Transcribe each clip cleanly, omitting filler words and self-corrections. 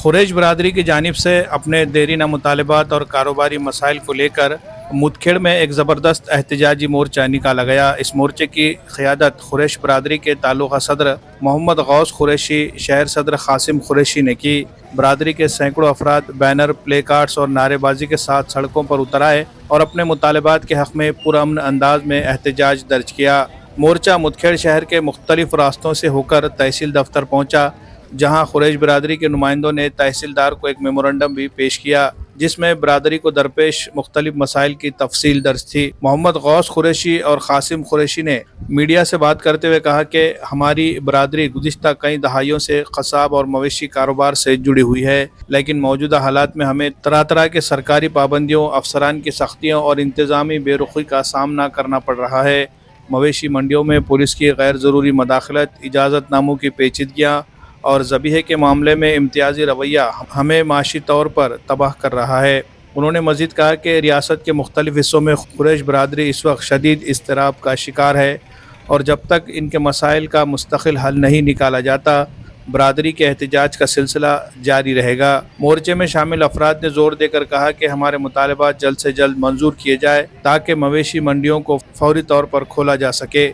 खुरैश बरादरी की जानिब से अपने देरीना मुतालबात और कारोबारी मसाइल को लेकर मुदखेड़ में एक ज़बरदस्त एहतजाजी मोर्चा निकाला गया। इस मोर्चे की क़ियादत खुरैश बरादरी के ताल्लुक़ा सदर मोहम्मद गौस कुरैशी, शहर सदर कासिम कुरैशी ने की। बरादरी के सैकड़ों अफराद बैनर, प्ले कार्ड्स और नारेबाजी के साथ सड़कों पर उतर आए और अपने मुतालबात के हक़ में पुरअमन अंदाज में एहतजाज दर्ज किया। मोर्चा मुदखेड़ शहर के मुख्तलिफ रास्तों से होकर तहसील दफ्तर पहुँचा, जहां खुरैश बरादरी के नुमाइंदों ने तहसीलदार को एक मेमोरेंडम भी पेश किया, जिसमें बरादरी को दरपेश मुख्तलिफ मसाइल की तफसील दर्ज थी। मोहम्मद गौस कुरैशी और कासिम कुरैशी ने मीडिया से बात करते हुए कहा कि हमारी बरादरी गुज़िश्ता कई दहाइयों से कसाब और मवेशी कारोबार से जुड़ी हुई है, लेकिन मौजूदा हालात में हमें तरह तरह के सरकारी पाबंदियों, अफसरान की सख्तियों और इंतज़ामी बेरुखी का सामना करना पड़ रहा है। मवेशी मंडियों में पुलिस की गैर ज़रूरी मदाखलत, इजाज़तनामों की पेचीदगियाँ और ज़बीहे के मामले में इम्तियाज़ी रवैया हमें माशी तौर पर तबाह कर रहा है। उन्होंने मज़ीद कहा कि रियासत के मुख्तलिफ़ हिस्सों में खुरैश बरादरी इस वक्त शदीद इज़्तिराब का शिकार है और जब तक इनके मसाइल का मुस्तकिल हल नहीं निकाला जाता, बरादरी के एहतजाज का सिलसिला जारी रहेगा। मोर्चे में शामिल अफराद ने ज़ोर देकर कहा कि हमारे मुतालबात जल्द से जल्द मंजूर किए जाए ताकि मवेशी मंडियों को फौरी तौर पर खोला जा सके।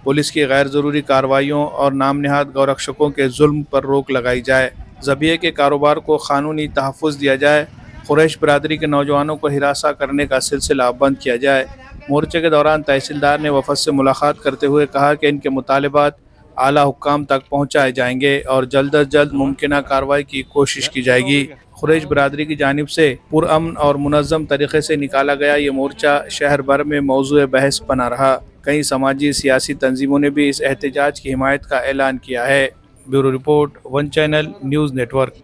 पुलिस की गैर ज़रूरी कार्रवाइयों और नाम नहाद गौरक्षकों के जुल्म पर रोक लगाई जाए। ज़बीहे के कारोबार को क़ानूनी तहफ़्फ़ुज़ दिया जाए। खुरैश बरादरी के नौजवानों को हिरासा करने का सिलसिला बंद किया जाए। मोर्चे के दौरान तहसीलदार ने वफ़द से मुलाकात करते हुए कहा कि इनके मुतालबात आला हुक्काम तक पहुँचाए जाएंगे और जल्द अज जल्द मुमकिन कार्रवाई की कोशिश की जाएगी। खुरैश बरादरी की जानिब से पुरअमन और मुनज़्ज़म तरीक़े से निकाला गया ये मोर्चा शहर भर में मौज़ूए बहस बना रहा। कई समाजी सियासी तंजीमों ने भी इस एहतजाज की हिमायत का ऐलान किया है। Bureau report, one channel news network.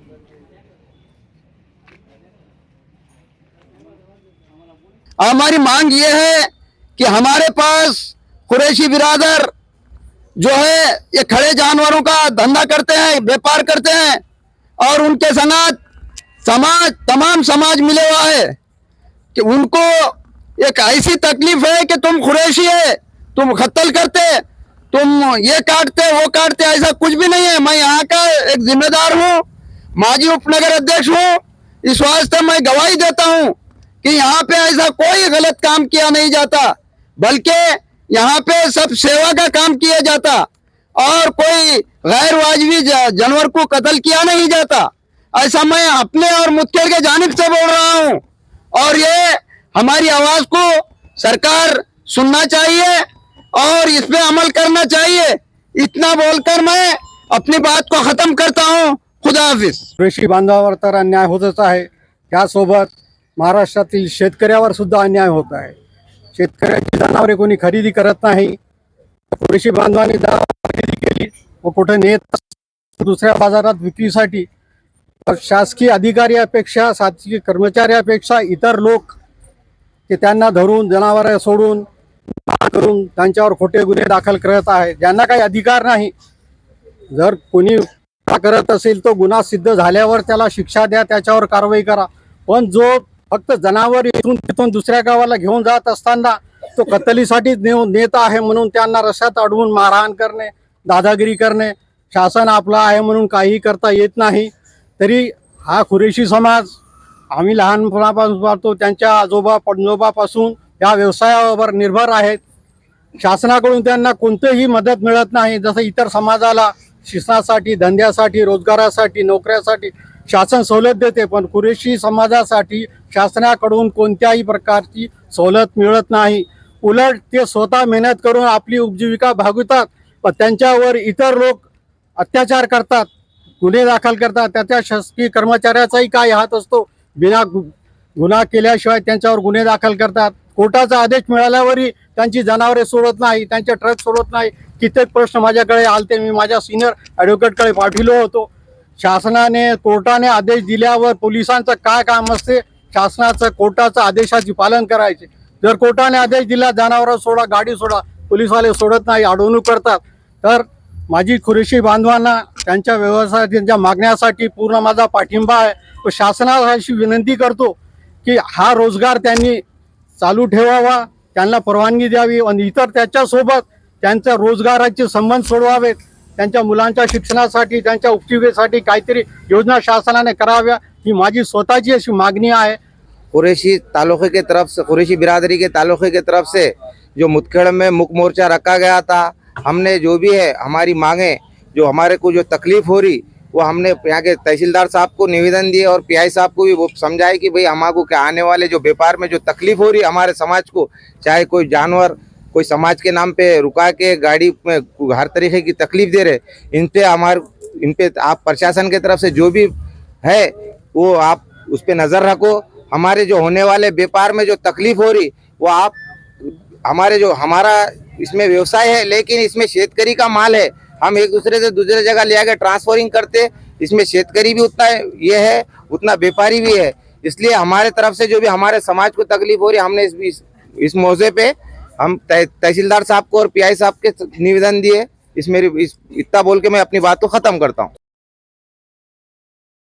हमारी मांग ये है कि हमारे पास कुरैशी बिरादर जो है ये खड़े जानवरों का धंधा करते हैं, व्यापार करते हैं और उनके संगत तमाम समाज मिले हुआ है कि उनको एक ऐसी तकलीफ है कि तुम कुरैशी है, तुम कत्ल करते, तुम ये काटते वो काटते, ऐसा कुछ भी नहीं है। मैं यहाँ का एक जिम्मेदार हूँ, माजी उपनगर अध्यक्ष हूँ। इस वास्ते मैं गवाही देता हूँ कि यहाँ पे ऐसा कोई गलत काम किया नहीं जाता, बल्कि यहाँ पे सब सेवा का काम किया जाता और कोई गैर वाजिबी जानवर को कत्ल किया नहीं जाता। ऐसा मैं अपने और मुदखेड़ के जानिब से बोल रहा हूँ और ये हमारी आवाज को सरकार सुनना चाहिए और इस पे अमल करना चाहिए। इतना बोलकर मैं अपनी बात को खत्म करता हूँ। खुदा हाफिज। कृषी बांधवावर तर अन्याय होतच आहे, त्यासोबत महाराष्ट्रातील शेतकऱ्यावर सुद्धा अन्याय होत आहे। शेतकऱ्याची जनावरे कोणी खरेदी करत नाही। कृषी बांधवांनी खरेदी केली व कुठे नेत दुसऱ्या बाजारात विक्रीसाठी, तर शासकीय अधिकाऱ्यापेक्षा, शासकीय कर्मचाऱ्यापेक्षा इतर लोक की त्यांना धरून जनावरे सोडून करून त्यांच्यावर खोटे गुन्हे दाखल करत आहे, ज्यांना काही अधिकार नाही। जर कोणी करत असेल तो गुन्हा सिद्ध झाल्यावर त्याला शिक्षा द्या, त्याच्यावर कारवाई करा। पण जो फक्त जनावर इथून तिथून दुसऱ्या गावाला घेऊन जात असताना तो कत्तलीसाठी नेत आहे म्हणून त्यांना रस्त्यात अडवून मारहाण करणे, दादागिरी करणे, शासन आपला आहे म्हणून काही करता येत नाही। तरी हा कुरैशी समाज आम्ही लहानपणापासून पाहतो, त्यांच्या आजोबा पणजोबापासून या व्यवसायावर निर्भर आहेत। शासनाकडून त्यांना कोणतीही मदत मिळत नाही। जसं इतर समाजाला शिक्षणासाठी, धंद्यासाठी, रोजगारासाठी, नोकऱ्यासाठी शासन सवलत देते, पण कुरैशी समाजासाठी शासनाकडून कोणत्याही प्रकारची सवलत मिळत नाही। उलट ते स्वतः मेहनत करून आपली उपजीविका भागवतात, पण त्यांच्यावर इतर लोक अत्याचार करतात, गुन्हे दाखल करतात। त्याच्या शासकीय कर्मचाऱ्याचाही काय हात असतो, बिना गुन्हा केल्याशिवाय त्यांच्यावर गुन्हे दाखल करतात। कोर्टाचा आदेश मिळाल्यावरही त्यांची जनावरे सोडत नाही, त्यांचे ट्रक सोडत नाही। कित्येक प्रश्न माझ्याकडे आलते, मी माझ्या सिनियर ॲडव्होकेटकडे पाठविलो होतो। शासनाने, कोर्टाने आदेश दिल्यावर पोलिसांचं काय काम असते, शासनाचं कोर्टाचं आदेशाचे पालन करायचे। जर कोर्टाने आदेश दिला जनावरं सोडा, गाडी सोडा, पोलीसवाले सोडत नाही, अडवणूक करतात। तर माझी कुरैशी बांधवांना त्यांच्या व्यवसाय, त्यांच्या मागण्यासाठी पूर्ण माझा पाठिंबा आहे। तो शासनाला अशी विनंती करतो की हा रोजगार त्यांनी चालू ठेवावा, त्यांना परवानगी द्यावी आणि इतर त्याच्यासोबत त्यांच्या रोजगाराचे संबंध सोडवावेत। त्यांच्या मुलांच्या शिक्षणासाठी त्यांच्या उपजीविकेसाठी काहीतरी योजना शासनाने कराव्या ही माझी स्वतःची अशी मागणी आहे. कुरैशी तालुके के तरफ से, कुरैशी बिरादरी के तालुके के तरफ से जो मुदखेड़ में मुख्य मोर्चा रखा गया था, हमने जो भी है हमारी मांगे, जो हमारे को जो तकलीफ हो रही, वो हमने यहाँ के तहसीलदार साहब को निवेदन दिए और पीआई साहब को भी वो समझाए कि भाई हमारे क्या आने वाले जो व्यापार में जो तकलीफ हो रही हमारे समाज को, चाहे कोई जानवर कोई समाज के नाम पे रुका के गाड़ी में हर तरीके की तकलीफ दे रहे, इन पे आप प्रशासन की तरफ से जो भी है वो आप उस पर नज़र रखो। हमारे जो होने वाले व्यापार में जो तकलीफ हो रही वो आप हमारा इसमें व्यवसाय है, लेकिन इसमें शेतकरी का माल है, हम एक दूसरे से दूसरे जगह ले आकर ट्रांसफरिंग करते, इसमें शेतकरी भी उतना ये है उतना व्यापारी भी है, इसलिए हमारे तरफ से जो भी हमारे समाज को तकलीफ हो रही हमने इस मौके पे हम तहसीलदार साहब को और पीआई साहब के निवेदन दिए। इतना बोल के मैं अपनी बात को खत्म करता हूँ।